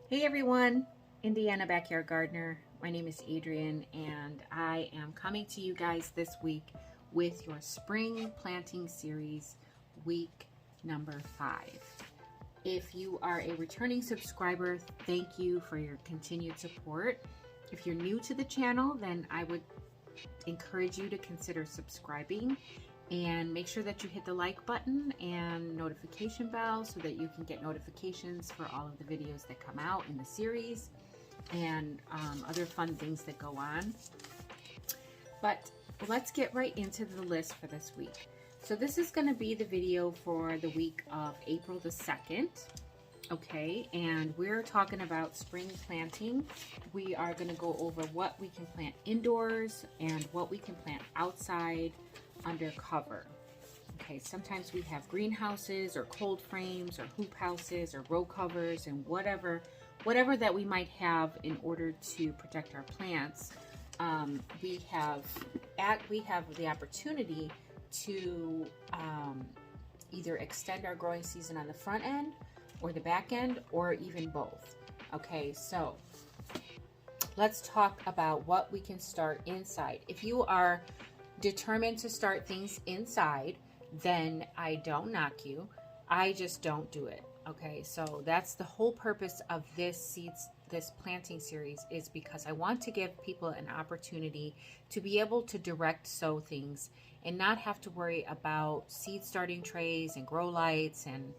Hey everyone, Indiana Backyard Gardener. My name is Adrienne and I am coming to you guys this week with your spring planting series, week number 5. If you are a returning subscriber, thank you for your continued support. If you're new to the channel, then I would encourage you to consider subscribing and make sure that you hit the like button and notification bell so that you can get notifications for all of the videos that come out in the series and other fun things that go on. But let's get right into the list for this week. So this is going to be the video for the week of April the 2nd. Okay, and we're talking about spring planting. We are going to go over what we can plant indoors and what we can plant outside under cover. Okay, sometimes we have greenhouses or cold frames or hoop houses or row covers and whatever that we might have in order to protect our plants. We have the opportunity to either extend our growing season on the front end or the back end, or even both. Okay, so let's talk about what we can start inside. If you are determined to start things inside, then I don't knock you. I just don't do it. Okay, so that's the whole purpose of this planting series, is because I want to give people an opportunity to be able to direct sow things and not have to worry about seed starting trays and grow lights and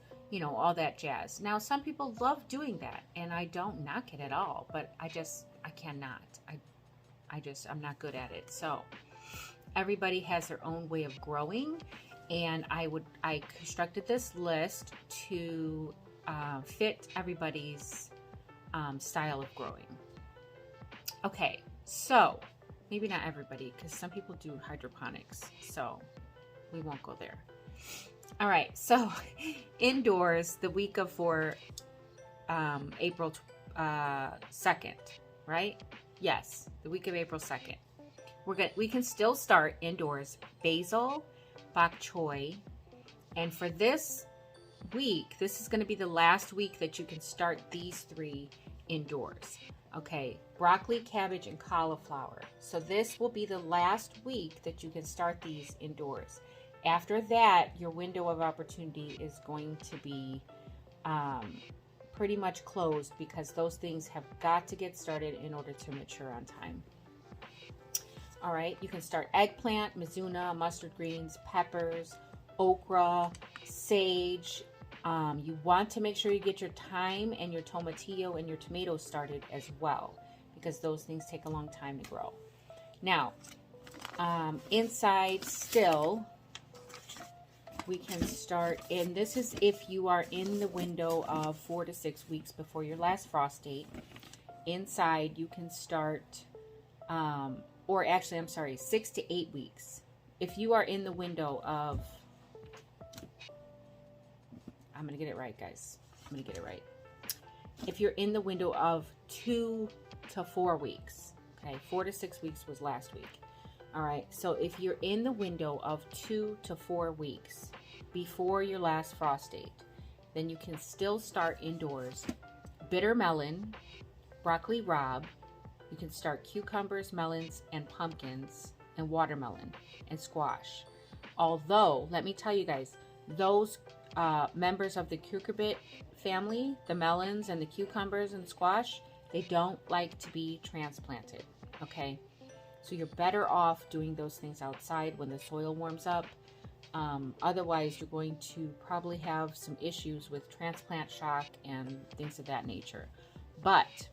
all that jazz. Now, some people love doing that, and I don't knock it at all, but I cannot. I'm not good at it. So everybody has their own way of growing, and I constructed this list to fit everybody's style of growing. Okay, so maybe not everybody, because some people do hydroponics, so we won't go there. All right, so indoors, the week of April 2nd, right? Yes, the week of April 2nd. We can still start indoors basil, bok choy, and for this week, this is going to be the last week that you can start these 3 indoors. Okay, broccoli, cabbage, and cauliflower. So this will be the last week that you can start these indoors. After that, your window of opportunity is going to be pretty much closed, because those things have got to get started in order to mature on time. All right, you can start eggplant, mizuna, mustard greens, peppers, okra, sage. You want to make sure you get your thyme and your tomatillo and your tomatoes started as well, because those things take a long time to grow. Now, inside still, we can start, and this is if you are in the window of 4 to 6 weeks before your last frost date. Inside, you can start, or actually, I'm sorry, 6 to 8 weeks. If you are in the window of, I'm going to get it right, guys. I'm going to get it right. If you're in the window of 2 to 4 weeks, okay, 4 to 6 weeks was last week. All right, so if you're in the window of 2 to 4 weeks before your last frost date, then you can still start indoors bitter melon, broccoli rabe. You can start cucumbers, melons, and pumpkins, and watermelon, and squash. Although, let me tell you guys, those members of the cucurbit family, the melons and the cucumbers and squash, they don't like to be transplanted, okay? So you're better off doing those things outside when the soil warms up. Otherwise, you're going to probably have some issues with transplant shock and things of that nature. But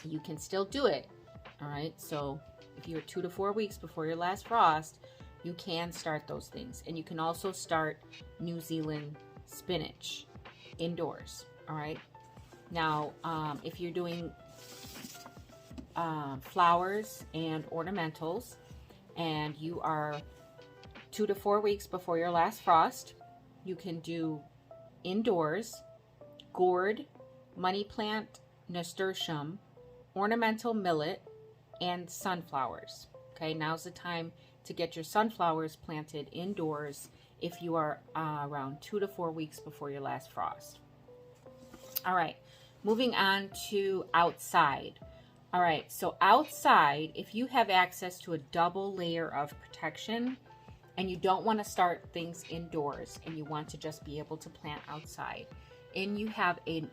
you can still do it, all right? So if you're 2 to 4 weeks before your last frost, you can start those things. And you can also start New Zealand spinach indoors, all right? Now, if you're doing flowers and ornamentals, and you are 2 to 4 weeks before your last frost, you can do indoors gourd, money plant, nasturtium, ornamental millet, and sunflowers. Okay, now's the time to get your sunflowers planted indoors if you are around 2 to 4 weeks before your last frost. All right, Moving on to outside. All right, so outside, if you have access to a double layer of protection and you don't want to start things indoors and you want to just be able to plant outside, and you have a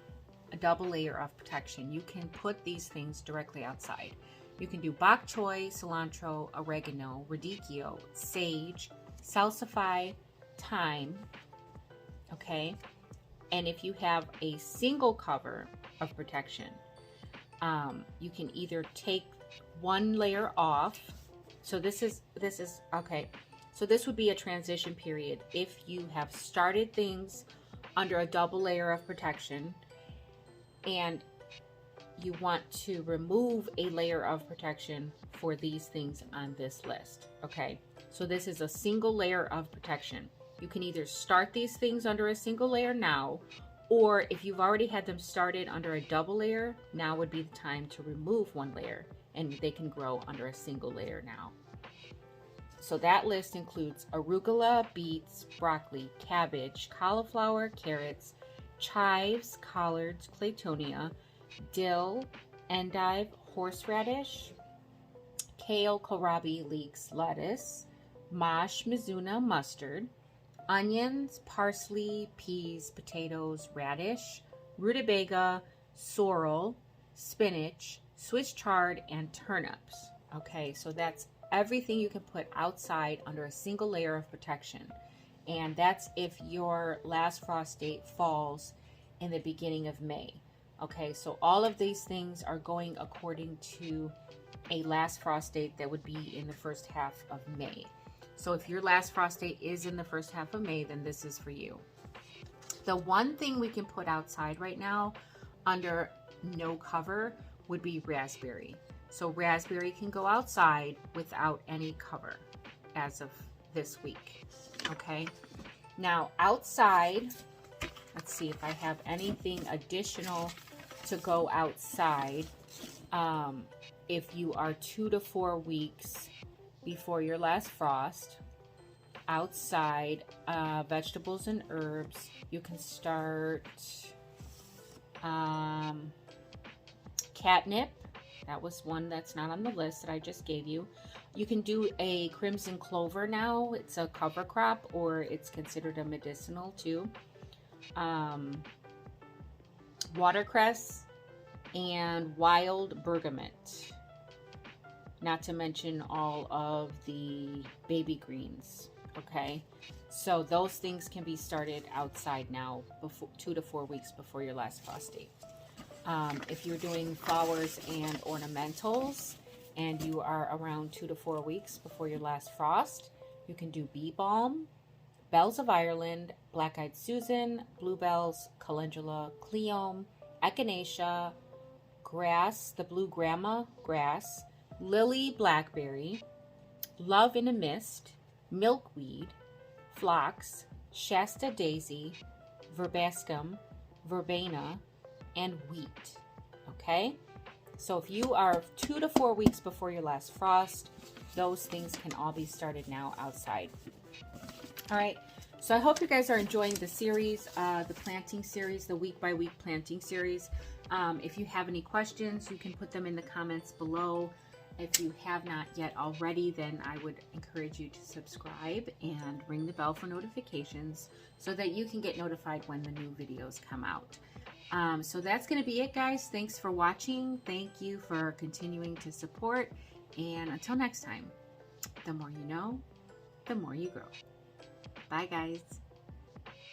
double layer of protection, you can put these things directly outside. You can do bok choy, cilantro, oregano, radicchio, sage, salsify, thyme, okay? And if you have a single cover of protection, you can either take one layer off. So this is okay. So this would be a transition period. If you have started things under a double layer of protection and you want to remove a layer of protection for these things on this list, okay? So this is a single layer of protection. You can either start these things under a single layer now, or if you've already had them started under a double layer, now would be the time to remove one layer and they can grow under a single layer now. So that list includes arugula, beets, broccoli, cabbage, cauliflower, carrots, chives, collards, claytonia, dill, endive, horseradish, kale, kohlrabi, leeks, lettuce, mash, mizuna, mustard, onions, parsley, peas, potatoes, radish, rutabaga, sorrel, spinach, Swiss chard, and turnips. Okay, so that's everything you can put outside under a single layer of protection. And that's if your last frost date falls in the beginning of May. Okay, so all of these things are going according to a last frost date that would be in the first half of May. So if your last frost date is in the first half of May, then this is for you. The one thing we can put outside right now under no cover would be raspberry. So raspberry can go outside without any cover as of this week, okay? Now outside, let's see if I have anything additional to go outside. If you are 2 to 4 weeks before your last frost, outside, vegetables and herbs, you can start catnip. That was one that's not on the list that I just gave you. You can do a crimson clover now. It's a cover crop, or it's considered a medicinal too. Watercress and wild bergamot. Not to mention all of the baby greens. Okay, so those things can be started outside now, before 2 to 4 weeks before your last frost date. If you're doing flowers and ornamentals and you are around 2 to 4 weeks before your last frost, you can do bee balm, bells of Ireland, black-eyed Susan, bluebells, calendula, cleome, echinacea, grass, the blue grama grass, lily blackberry, love in a mist, milkweed, phlox, Shasta daisy, verbascum, verbena, and wheat. Okay, so if you are 2 to 4 weeks before your last frost, those things can all be started now outside. All right, so I hope you guys are enjoying the series, the planting series, the week by week planting series. If you have any questions, you can put them in the comments below. If you have not yet already, then I would encourage you to subscribe and ring the bell for notifications so that you can get notified when the new videos come out. So that's going to be it, guys. Thanks for watching. Thank you for continuing to support. And until next time, the more you know, the more you grow. Bye, guys.